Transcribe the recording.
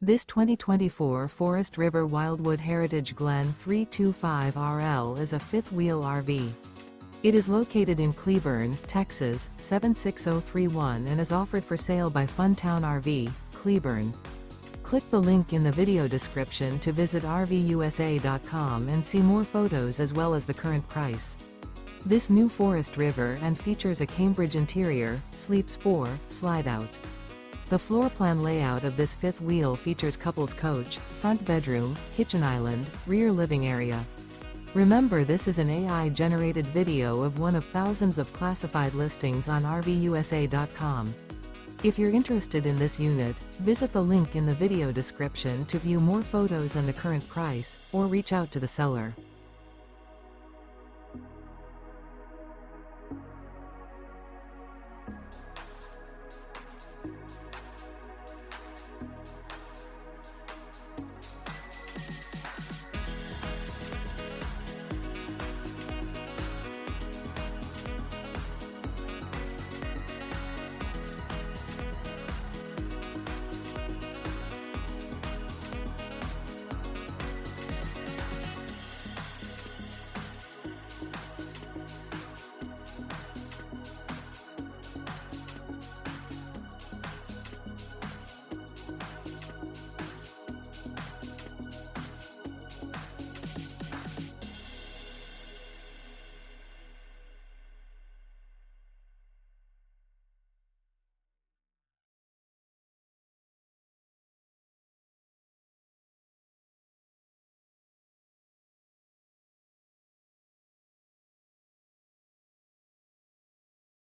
This 2024 Forest River Wildwood Heritage Glen 325RL is a fifth-wheel RV. It is located in Cleburne, Texas, 76031 and is offered for sale by Funtown RV, Cleburne. Click the link in the video description to visit RVUSA.com and see more photos as well as the current price. This new Forest River and features a Cambridge interior, sleeps 4, slide-out. The floor plan layout of this fifth wheel features couples coach, front bedroom, kitchen island, rear living area. Remember, this is an AI-generated video of one of thousands of classified listings on RVUSA.com. If you're interested in this unit, visit the link in the video description to view more photos and the current price, or reach out to the seller.